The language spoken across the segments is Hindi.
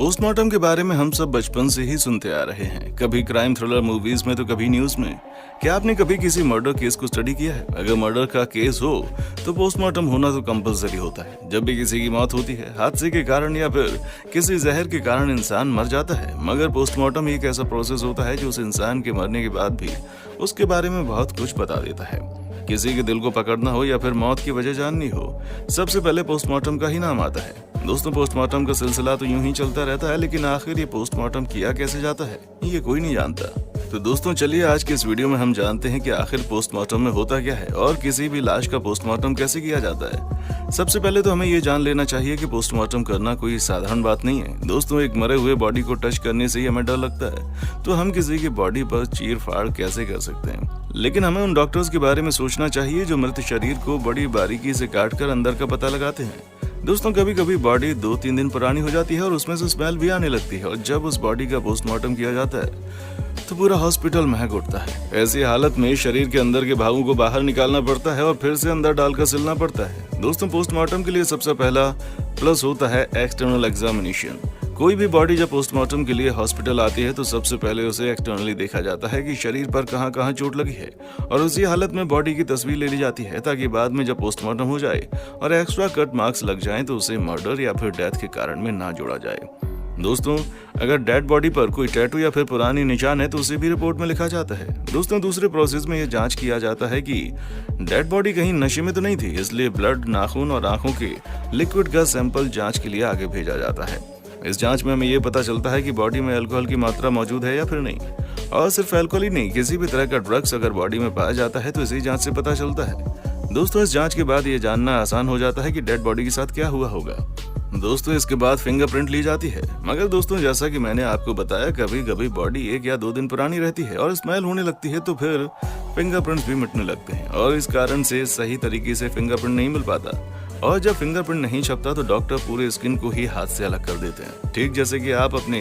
पोस्टमार्टम के बारे में हम सब बचपन से ही सुनते आ रहे हैं, कभी क्राइम थ्रिलर मूवीज में तो कभी न्यूज में। क्या आपने कभी किसी मर्डर केस को स्टडी किया है? अगर मर्डर का केस हो तो पोस्टमार्टम होना तो कंपलसरी होता है। जब भी किसी की मौत होती है, हादसे के कारण या फिर किसी जहर के कारण इंसान मर जाता है, मगर पोस्टमार्टम एक ऐसा प्रोसेस होता है जो उस इंसान के मरने के बाद भी उसके बारे में बहुत कुछ बता देता है। किसी के दिल को पकड़ना हो या फिर मौत की वजह जाननी हो, सबसे पहले पोस्टमार्टम का ही नाम आता है। दोस्तों, पोस्टमार्टम का सिलसिला तो यूं ही चलता रहता है, लेकिन आखिर ये पोस्टमार्टम किया कैसे जाता है, ये कोई नहीं जानता। तो दोस्तों, चलिए आज के इस वीडियो में हम जानते हैं कि आखिर पोस्टमार्टम में होता क्या है और किसी भी लाश का पोस्टमार्टम कैसे किया जाता है। सबसे पहले तो हमें ये जान लेना चाहिए कि पोस्टमार्टम करना कोई साधारण बात नहीं है। दोस्तों, एक मरे हुए बॉडी को टच करने से ही हमें डर लगता है, तो हम किसी की बॉडी पर चीर फाड़ कैसे कर सकते हैं। लेकिन हमें उन डॉक्टर्स के बारे में सोचना चाहिए जो मृत शरीर को बड़ी बारीकी से काटकर अंदर का पता लगाते हैं। दोस्तों, कभी कभी बॉडी 2-3 दिन पुरानी हो जाती है और उसमें से स्मेल भी आने लगती है, और जब उस बॉडी का पोस्टमार्टम किया जाता है तो पूरा हॉस्पिटल महक उठता है। ऐसी हालत में शरीर के अंदर के भागों को बाहर निकालना पड़ता है और फिर से अंदर डालकर सिलना पड़ता है। दोस्तों, पोस्टमार्टम के लिए सबसे पहला प्लस होता है एक्सटर्नल एग्जामिनेशन। कोई भी बॉडी जब पोस्टमार्टम के लिए हॉस्पिटल आती है तो सबसे पहले उसे एक्सटर्नली देखा जाता है कि शरीर पर कहां कहां चोट लगी है, और उसी हालत में बॉडी की तस्वीर ले ली जाती है, ताकि बाद में जब पोस्टमार्टम हो जाए और एक्स्ट्रा कट मार्क्स लग जाएं तो उसे मर्डर या फिर डेथ के कारण में ना जोड़ा जाए। दोस्तों, अगर डेड बॉडी पर कोई टैटू या फिर पुरानी निशान है तो उसे भी रिपोर्ट में लिखा जाता है। दोस्तों, दूसरे प्रोसेस में यह जांच किया जाता है कि डेड बॉडी कहीं नशे में तो नहीं थी, इसलिए ब्लड, नाखून और आंखों के लिक्विड का सैंपल जांच के लिए आगे भेजा जाता है। इस जांच में हमें यह पता चलता है कि बॉडी में अल्कोहल की मात्रा मौजूद है या फिर नहीं, और सिर्फ अल्कोहल ही नहीं, किसी भी तरह का ड्रग्स अगर बॉडी में पाया जाता है तो इसी जांच से पता चलता है। दोस्तों, इस जांच के बाद ये जानना आसान हो जाता है कि डेड बॉडी के साथ क्या हुआ होगा। दोस्तों, इसके बाद फिंगरप्रिंट ली जाती है, मगर दोस्तों जैसा कि मैंने आपको बताया, कभी कभी बॉडी 1 या 2 दिन पुरानी रहती है और स्मेल होने लगती है, तो फिर फिंगरप्रिंट्स भी मिटने लगते हैं और इस कारण से सही तरीके से फिंगरप्रिंट नहीं मिल पाता। और जब फिंगरप्रिंट नहीं छपता तो डॉक्टर पूरे स्किन को ही हाथ से अलग कर देते हैं। ठीक जैसे कि आप अपने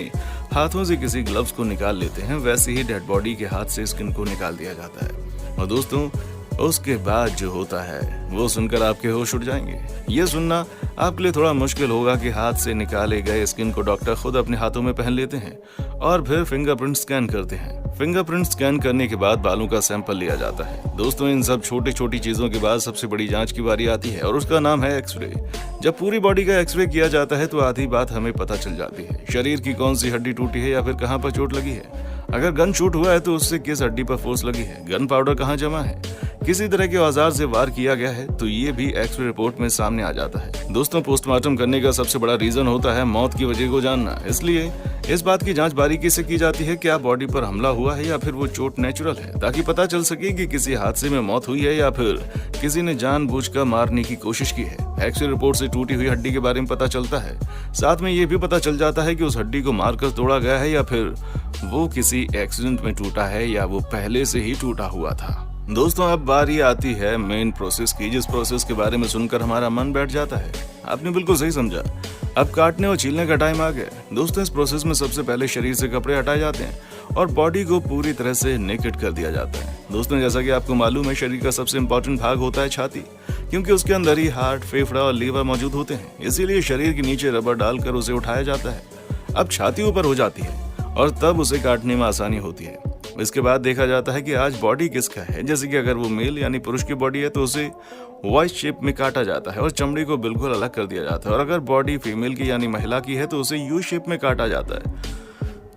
हाथों से किसी ग्लव्स को निकाल लेते हैं, वैसे ही डेड बॉडी के हाथ से स्किन को निकाल दिया जाता है। और दोस्तों, उसके बाद जो होता है वो सुनकर आपके होश उड़ जाएंगे। ये सुनना आपके लिए थोड़ा मुश्किल होगा कि हाथ से निकाले गए स्किन को डॉक्टर खुद अपने हाथों में पहन लेते हैं और फिर फिंगरप्रिंट स्कैन करते हैं। फिंगरप्रिंट स्कैन करने के बाद बालों का सैंपल लिया जाता है। दोस्तों, इन सब छोटी छोटी चीजों के बाद सबसे बड़ी जांच की बारी आती है और उसका नाम है एक्सरे। जब पूरी बॉडी का एक्सरे किया जाता है तो आधी बात हमें पता चल जाती है, शरीर की कौन सी हड्डी टूटी है या फिर कहाँ पर चोट लगी है। अगर गन शूट हुआ है तो उससे किस हड्डी पर फोर्स लगी है, गन पाउडर कहाँ जमा है, किसी तरह के औजार से वार किया गया है, तो ये भी एक्सरे रिपोर्ट में सामने आ जाता है। दोस्तों, पोस्टमार्टम करने का सबसे बड़ा रीजन होता है मौत की वजह को जानना, इसलिए इस बात की जांच बारीकी से की जाती है क्या बॉडी पर हमला हुआ है या फिर वो चोट नेचुरल है, ताकि पता चल सके कि किसी हादसे में मौत हुई है या फिर किसी ने जानबूझकर मारने की कोशिश की है। एक्सरे रिपोर्ट से टूटी हुई हड्डी के बारे में पता चलता है, साथ में ये भी पता चल जाता है कि उस हड्डी को मारकर तोड़ा गया है या फिर वो किसी एक्सीडेंट में टूटा है या वो पहले से ही टूटा हुआ था। दोस्तों, अब बारी आती है मेन प्रोसेस की, जिस प्रोसेस के बारे में सुनकर हमारा मन बैठ जाता है। आपने बिल्कुल सही समझा, अब काटने और छीलने का टाइम आ गया। दोस्तों, इस प्रोसेस में सबसे पहले शरीर से कपड़े हटाए जाते हैं और बॉडी को पूरी तरह से नेकेड कर दिया जाता है। दोस्तों, जैसा कि आपको मालूम है, शरीर का सबसे इम्पोर्टेंट भाग होता है छाती, क्योंकि उसके अंदर ही हार्ट, फेफड़ा और लीवर मौजूद होते हैं, इसीलिए शरीर के नीचे रबर डालकर उसे उठाया जाता है। अब छाती ऊपर हो जाती है और तब उसे काटने में आसानी होती है। इसके बाद देखा जाता है कि आज बॉडी किसका है, जैसे कि अगर वो मेल यानी पुरुष की बॉडी है तो उसे वाई शेप में काटा जाता है और चमड़ी को बिल्कुल अलग कर दिया जाता है, और अगर बॉडी फीमेल की यानी महिला की है तो उसे यू शेप में काटा जाता है।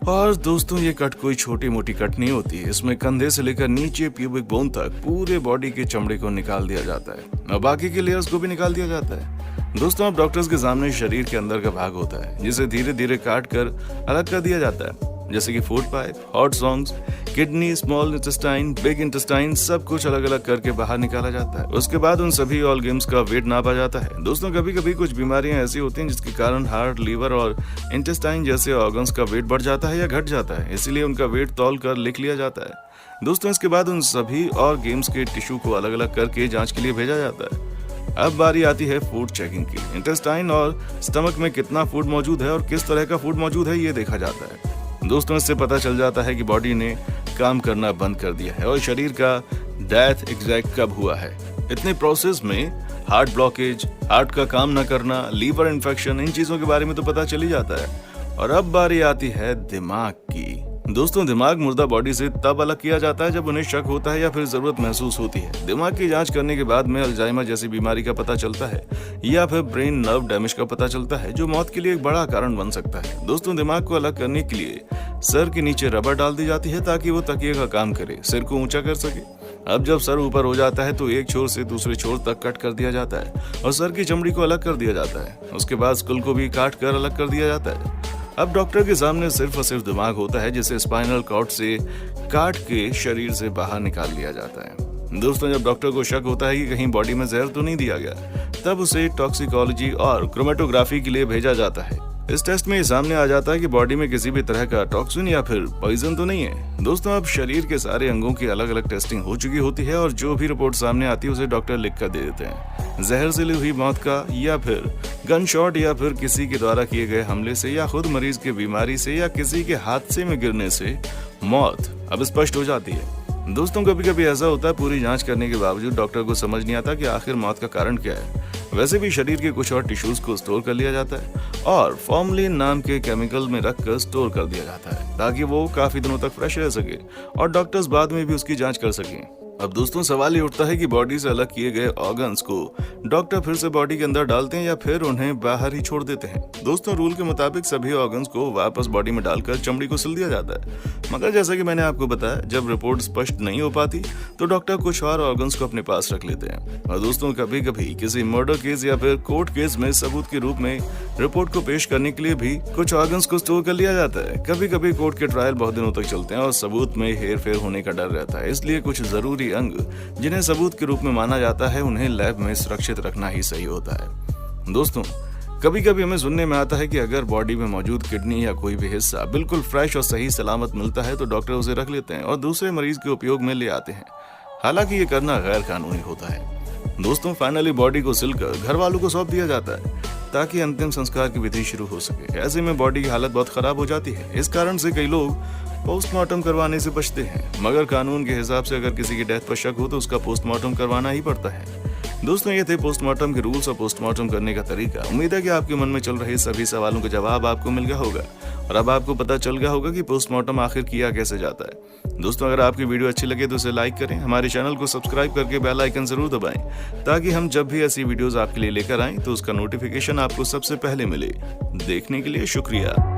और दोस्तों, ये कट कोई छोटी मोटी कट नहीं होती है, इसमें कंधे से लेकर नीचे प्यूबिक बोन तक पूरे बॉडी के चमड़े को निकाल दिया जाता है और बाकी के लेयर्स को भी निकाल दिया जाता है। दोस्तों, अब डॉक्टर्स के सामने शरीर के अंदर का भाग होता है, जिसे धीरे धीरे काट कर अलग कर दिया जाता है, जैसे कि food pipe, hot songs, kidney, small intestine, big intestine, सब कुछ अलग अलग करके बाहर निकाला जाता है। उसके बाद उन सभी ऑर्गन्स का वेट नापा जाता है। दोस्तों, कभी कभी कुछ बीमारियां ऐसी होती हैं जिसके कारण हार्ट, लीवर और इंटेस्टाइन जैसे ऑर्गन्स का वेट बढ़ जाता है या घट जाता है, इसीलिए उनका वेट तौल कर लिख लिया जाता है। दोस्तों, इसके बाद उन सभी ऑर्गन्स के टिश्यू को अलग अलग करके जांच के लिए भेजा जाता है। अब बारी आती है फूड चेकिंग की। इंटेस्टाइन और स्टमक में कितना फूड मौजूद है और किस तरह का फूड मौजूद है, ये देखा जाता है। दोस्तों, इससे पता चल जाता है कि बॉडी ने काम करना बंद कर दिया है और शरीर का डेथ एग्जैक्ट कब हुआ है। इतने प्रोसेस में हार्ट ब्लॉकेज, हार्ट का काम न करना, लीवर इन्फेक्शन, इन चीजों के बारे में तो पता चल ही जाता है। और अब बारी आती है दिमाग की। दोस्तों, दिमाग मुर्दा बॉडी से तब अलग किया जाता है जब उन्हें शक होता है या फिर जरूरत महसूस होती है। दिमाग की जांच करने के बाद में अल्जाइमर जैसी बीमारी का पता चलता है या फिर ब्रेन नर्व डैमेज का पता चलता है, जो मौत के लिए एक बड़ा कारण बन सकता है। दोस्तों, दिमाग को अलग करने के लिए सर के नीचे रबर डाल दी जाती है ताकि वो तकिए का काम करे, सिर को ऊंचा कर सके। अब जब सर ऊपर हो जाता है तो एक छोर से दूसरे छोर तक कट कर दिया जाता है और सर की चमड़ी को अलग कर दिया जाता है। उसके बाद स्कुल को भी काट कर अलग कर दिया जाता है। अब डॉक्टर के सामने सिर्फ और सिर्फ दिमाग होता है, जिसे स्पाइनल कॉर्ड से काट के शरीर से बाहर निकाल लिया जाता है। दोस्तों, जब डॉक्टर को शक होता है कि कहीं बॉडी में जहर तो नहीं दिया गया, तब उसे टॉक्सिकोलॉजी और क्रोमेटोग्राफी के लिए भेजा जाता है। इस टेस्ट में ये सामने आ जाता है कि बॉडी में किसी भी तरह का टॉक्सिन या फिर पॉइजन तो नहीं है। दोस्तों, अब शरीर के सारे अंगों की अलग अलग टेस्टिंग हो चुकी होती है और जो भी रिपोर्ट सामने आती है उसे डॉक्टर लिख कर दे देते हैं। जहर से हुई मौत का, या फिर गन शॉट, या फिर किसी के द्वारा किए गए हमले से, या खुद मरीज की बीमारी से, या किसी के हादसे में गिरने से मौत अब स्पष्ट हो जाती है। दोस्तों, कभी कभी ऐसा होता है पूरी जांच करने के बावजूद डॉक्टर को समझ नहीं आता कि आखिर मौत का कारण क्या है। वैसे भी शरीर के कुछ और टिश्यूज को स्टोर कर लिया जाता है और फॉर्मलिन नाम के केमिकल में रखकर स्टोर कर दिया जाता है ताकि वो काफी दिनों तक फ्रेश रह सके और डॉक्टर्स बाद में भी उसकी जांच कर सकें। अब दोस्तों, सवाल ये उठता है कि बॉडी से अलग किए गए ऑर्गन्स को डॉक्टर फिर से बॉडी के अंदर डालते हैं या फिर उन्हें बाहर ही छोड़ देते हैं। दोस्तों, रूल के मुताबिक सभी ऑर्गन्स को वापस बॉडी में डालकर चमड़ी को सिल दिया जाता है, मगर जैसा कि मैंने आपको बताया, जब रिपोर्ट स्पष्ट नहीं हो पाती तो डॉक्टर कुछ और ऑर्गन्स को अपने पास रख लेते हैं। और दोस्तों, कभी कभी किसी मर्डर केस या फिर कोर्ट केस में सबूत के रूप में रिपोर्ट को पेश करने के लिए भी कुछ ऑर्गन्स को स्टोर कर लिया जाता है। कभी कभी कोर्ट के ट्रायल बहुत दिनों तक चलते हैं और सबूत में हेर फेर होने का डर रहता है, इसलिए कुछ जरूरी अंग जिन्हें सबूत के रूप में माना जाता है उन्हें लैब में सुरक्षित रखना ही सही होता है। दोस्तों, कभी कभी हमें सुनने में आता है कि अगर बॉडी में मौजूद किडनी या कोई भी हिस्सा बिल्कुल फ्रेश और सही सलामत मिलता है तो डॉक्टर उसे रख लेते हैं और दूसरे मरीज के उपयोग में ले आते हैं। हालांकि ये करना गैर कानूनी होता है। दोस्तों, फाइनली बॉडी को सिलकर घर वालों को सौंप दिया जाता है ताकि अंतिम संस्कार की विधि शुरू हो सके। ऐसे में बॉडी की हालत बहुत खराब हो जाती है। इस कारण से कई लोग पोस्टमार्टम करवाने से बचते हैं, मगर कानून के हिसाब से अगर किसी की डेथ पर शक हो तो उसका पोस्टमार्टम करवाना ही पड़ता है। दोस्तों, ये थे पोस्टमार्टम के रूल्स और पोस्टमार्टम करने का तरीका। उम्मीद है कि आपके मन में चल रहे सभी सवालों का जवाब आपको मिल गया होगा और अब आपको पता चल गया होगा कि पोस्टमार्टम आखिर किया कैसे जाता है। दोस्तों, अगर आपकी वीडियो अच्छी लगे तो इसे लाइक करें, हमारे चैनल को सब्सक्राइब करके बेल आइकन जरूर दबाएं ताकि हम जब भी ऐसी वीडियोस आपके लिए लेकर आएं तो उसका नोटिफिकेशन आपको सबसे पहले मिले। देखने के लिए शुक्रिया।